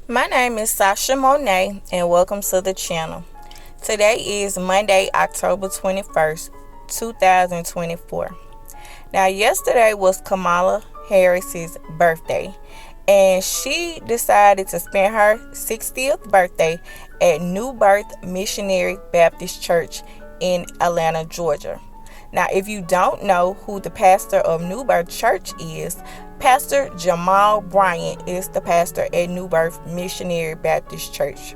My name is Sasha Monet and welcome to the channel. Today is Monday, October 21st, 2024. Now, yesterday was Kamala Harris's birthday, and she decided to spend her 60th birthday at New Birth Missionary Baptist Church in Atlanta, Georgia. Now, if you don't know who the pastor of New Birth Church is, Pastor Jamal Bryant is the pastor at New Birth Missionary Baptist Church.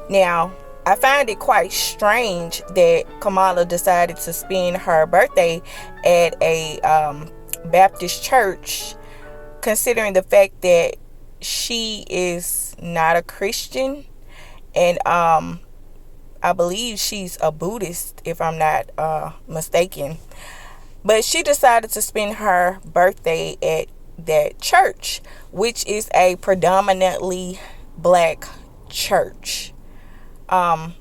Now, I find it quite strange that Kamala decided to spend her birthday at a Baptist church, considering the fact that she is not a Christian, and I believe she's a Buddhist, if I'm not mistaken. But she decided to spend her birthday at that church, which is a predominantly black church. I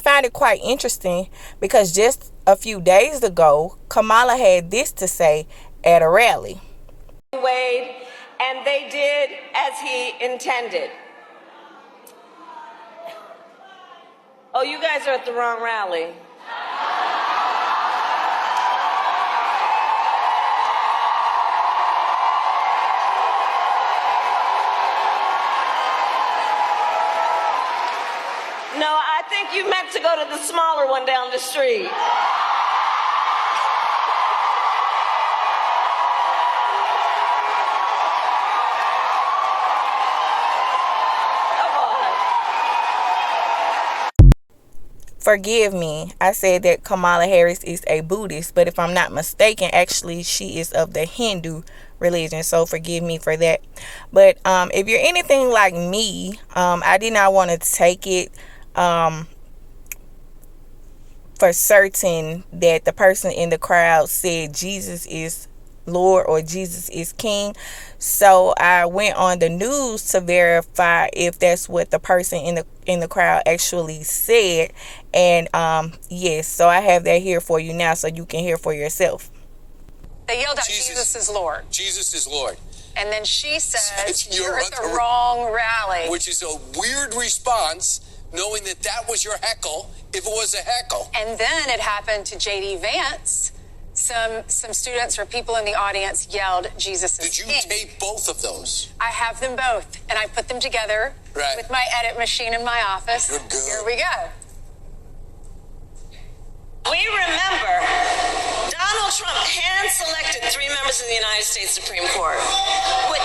find it quite interesting because just a few days ago, Kamala had this to say at a rally. Wade, and they did as he intended. Oh, you guys are at the wrong rally. No, I think you meant to go to the smaller one down the street. Forgive me, I said that Kamala Harris is a Buddhist, but if I'm not mistaken, actually she is of the Hindu religion, so forgive me for that. But if you're anything like me, I did not want to take it for certain that the person in the crowd said Jesus is Lord or Jesus is King. So I went on the news to verify if that's what the person in the crowd actually said. And yes, so I have that here for you now so you can hear for yourself. They yelled out, Jesus is Lord. Jesus is Lord. And then she says, you're at the wrong rally. Which is a weird response, knowing that that was your heckle, if it was a heckle. And then it happened to J.D. Vance. Some students or people in the audience yelled, Jesus is King. Did you tape both of those? I have them both, and I put them together with my edit machine in my office. You're good. Here we go. We remember Donald Trump hand-selected 3 members of the United States Supreme Court with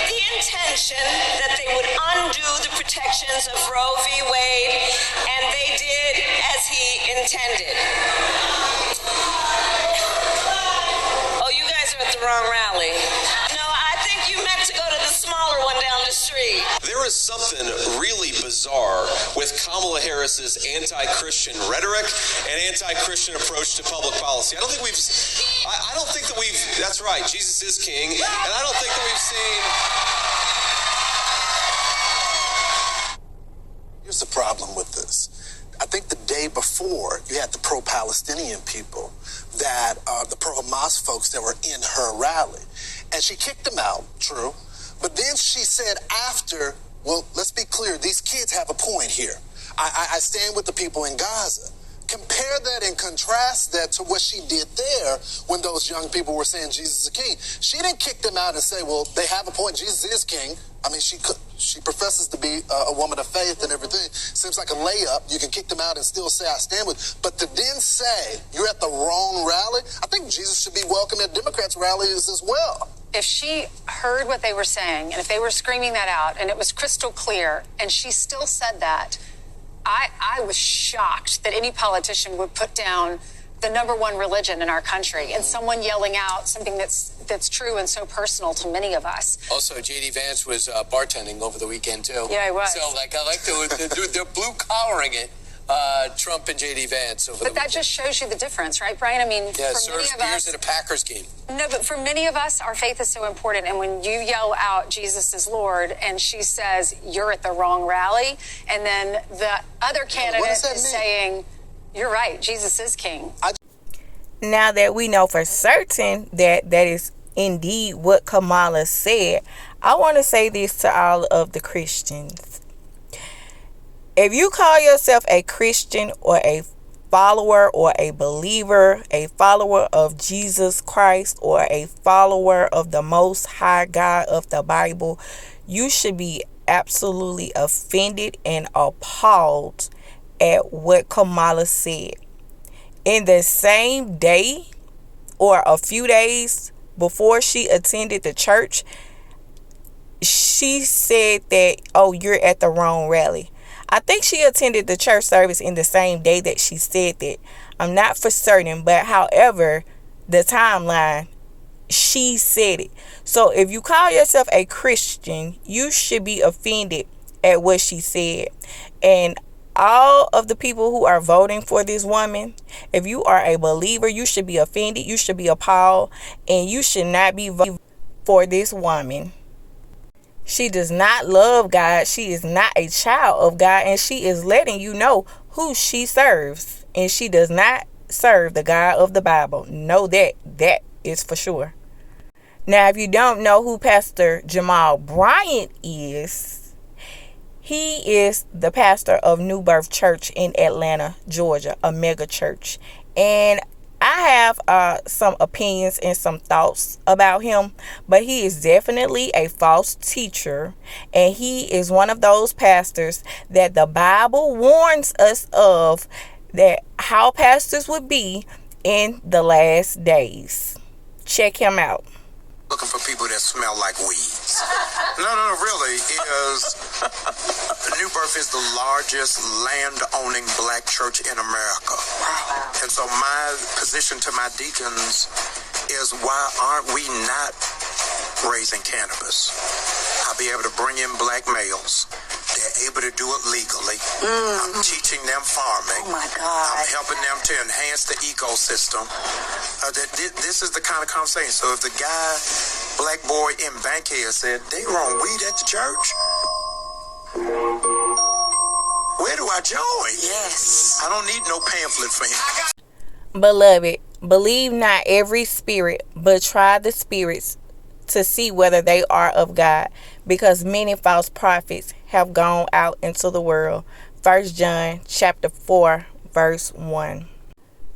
the intention that they would undo the protections of Roe v. Wade, and they did as he intended. Oh, you guys are at the wrong rally. No, I think you meant to go to the smaller one down the street. There is something really bizarre with Kamala Harris's anti-Christian rhetoric and anti-Christian approach to public policy. I don't think that we've, that's right, Jesus is King, and I don't think that we've seen. Here's the problem with this. I think the day before, you had the pro-Palestinian people, that the pro-Hamas folks that were in her rally. And she kicked them out, true. But then she said after, well, let's be clear, these kids have a point here. I stand with the people in Gaza. Compare that and contrast that to what she did there when those young people were saying Jesus is King. She didn't kick them out and say, well, they have a point, Jesus is King. I mean, she professes to be a woman of faith and everything. Seems like a layup. You can kick them out and still say, I stand with. But to then say, you're at the wrong rally, I think Jesus should be welcome at Democrats' rallies as well. If she heard what they were saying, and if they were screaming that out, and it was crystal clear, and she still said that, I was shocked that any politician would put down the number one religion in our country and someone yelling out something that's true and so personal to many of us. Also, J.D. Vance was bartending over the weekend, too. Yeah, he was. So, I like they're blue-collaring it, Trump and J.D. Vance over the weekend. But that just shows you the difference, right, Brian? I mean, yeah, for many of us, at a Packers game. No, but for many of us, our faith is so important. And when you yell out, Jesus is Lord, and she says, you're at the wrong rally, and then the other candidate is saying, you're right, Jesus is King. Now that we know for certain that that is indeed what Kamala said, I want to say this to all of the Christians. If you call yourself a Christian or a follower or a believer, a follower of Jesus Christ or a follower of the Most High God of the Bible, you should be absolutely offended and appalled at what Kamala said. In the same day or a few days before she attended the church, she said that, oh, you're at the wrong rally. I think she attended the church service in the same day that she said that. I'm not for certain, but however, the timeline, she said it. So if you call yourself a Christian, you should be offended at what she said. And all of the people who are voting for this woman, if you are a believer, you should be offended, you should be appalled, and you should not be voting for this woman. She does not love God. She is not a child of God, and she is letting you know who she serves. And she does not serve the God of the Bible. Know that. That is for sure. Now, if you don't know who Pastor Jamal Bryant is, he is the pastor of New Birth Church in Atlanta, Georgia, a mega church. And I have some opinions and some thoughts about him, but he is definitely a false teacher, and he is one of those pastors that the Bible warns us of, that how pastors would be in the last days. Check him out. Looking for people that smell like weeds. No, really. New Birth is the largest land-owning black church in America. And so my position to my deacons is, why aren't we not raising cannabis? I'll be able to bring in black males. They're able to do it legally. I'm teaching them farming. Oh my God. I'm helping them to enhance the ecosystem. This is the kind of conversation. So if the guy, black boy in Bankhead, said they growing weed at the church, where do I join? Yes. I don't need no pamphlet for him. Beloved, believe not every spirit, but try the spirits to see whether they are of God, because many false prophets have gone out into the world. 1 John chapter 4 verse 1.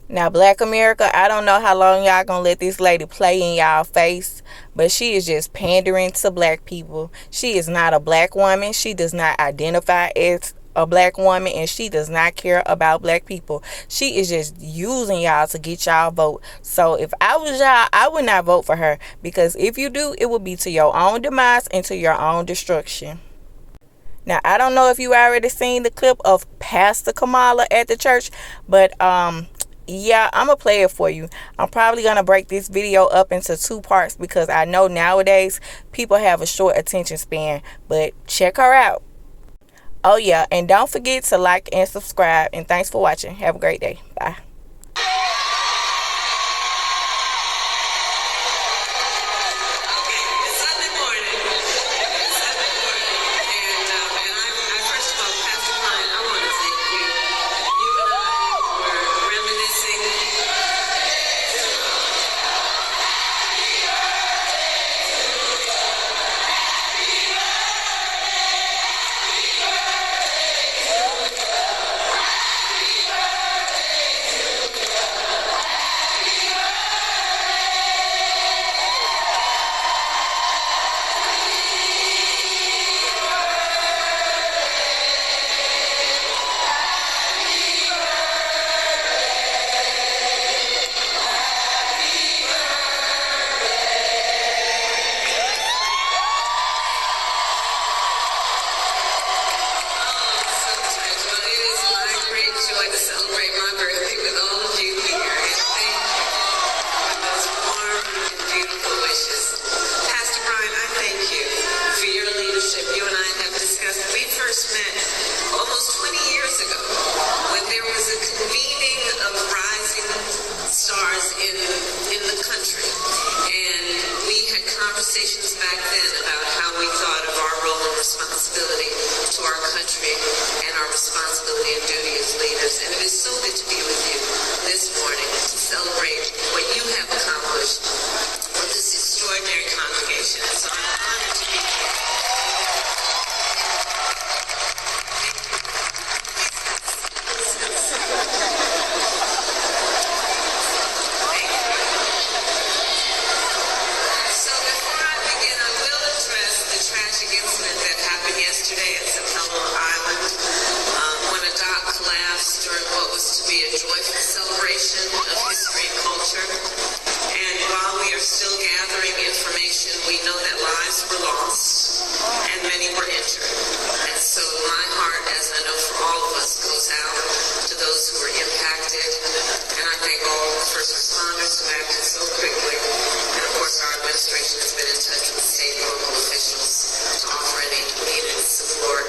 Now, Black America, I don't know how long y'all gonna let this lady play in y'all face, but she is just pandering to black people. She is not a black woman. She does not identify as a black woman, and she does not care about black people. She is just using y'all to get y'all vote. So if I was y'all, I would not vote for her, because if you do, it will be to your own demise and to your own destruction. Now, I don't know if you already seen the clip of Pastor Kamala at the church, but yeah, I'm gonna play it for you. I'm probably gonna break this video up into 2 parts, because I know nowadays people have a short attention span. But check her out. Oh yeah, and don't forget to like and subscribe, and thanks for watching. Have a great day. Bye. incident that happened yesterday at Sapelo Island when a dock collapsed during what was to be a joyful celebration of history and culture. And while we are still gathering information, we know that lives were lost and many were injured. And so my heart, as I know for all of us, goes out to those who were impacted. And I thank all the first responders who acted so quickly. And of course, our administration has been in touch with state and local officials to offer any needed support.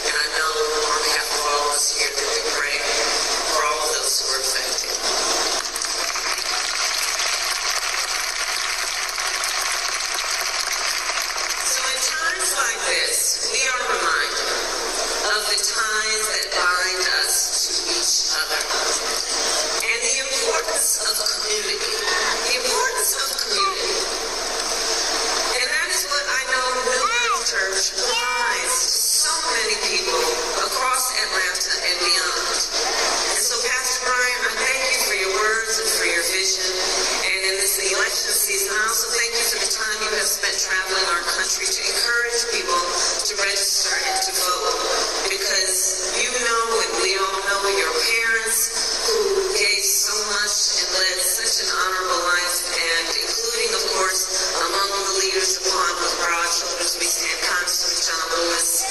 And I know on behalf of all of us here that we pray for all of those who were affected. So in times like this, we are reminded of the ties that bind us to each other and the importance of community. The importance of community. And that is what I know New Life Church provides to so many people across Atlanta and beyond. And so, Pastor Brian, I thank you for your words and for your vision. And in this election season, I also thank you for the time you have spent traveling our country to encourage people to register and to vote. Because you know, and we all know, your parents who gave so much and led such an honorable life, and including, of course, among the leaders upon whose broad shoulders we stand, Congressman John Lewis.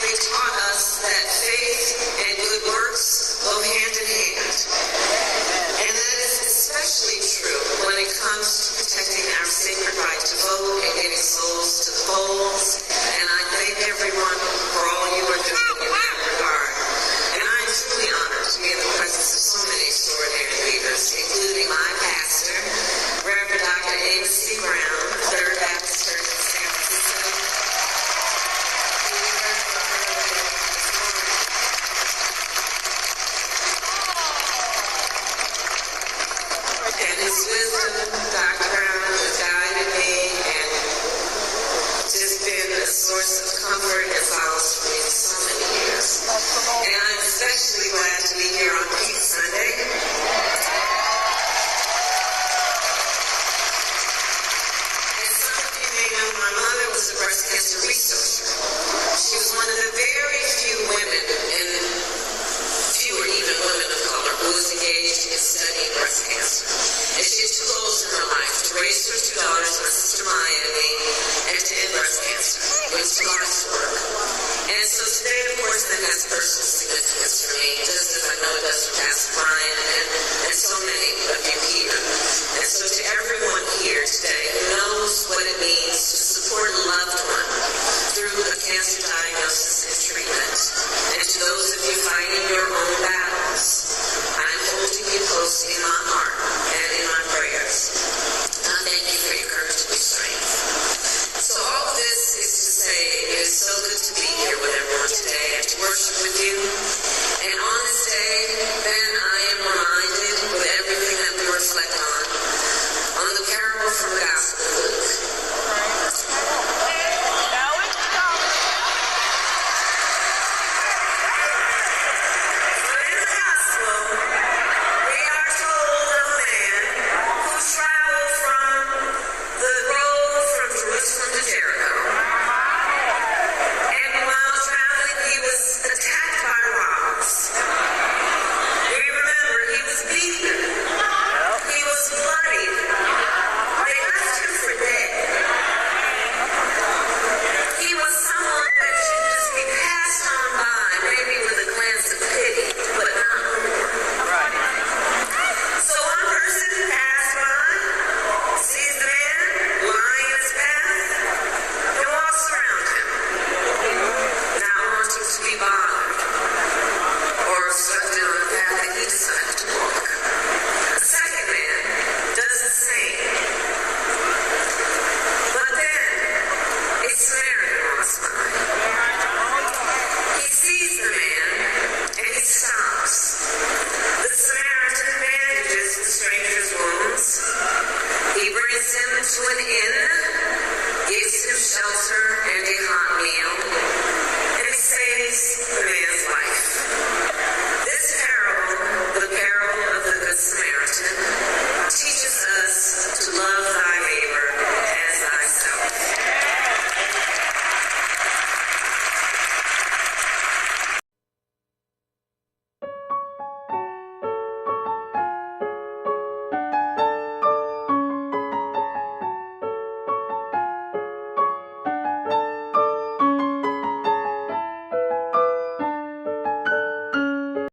They taught us that faith and good works go hand in hand. And that is especially true when it comes to protecting our sacred right to vote and getting souls to the polls. And I thank everyone for all you are doing in that regard. And I am truly honored to be in the presence of so many extraordinary leaders, including my pastor, Reverend Dr. Amos C. Brown, Third Baptist Church in San Francisco. And his wisdom, Dr. Brown, has guided me and just been a source of comfort and solace for me for so many years. And I'm especially glad to be here on Peace Sunday. As some of you may know, my mother was a breast cancer researcher. She was one of the very few women, and fewer even women of color, who was engaged in studying breast cancer. And she had two goals in her life: to raise her two daughters, my sister Maya and me, and to end breast cancer. It was God's work. And so today, of course, that has personal significance for me.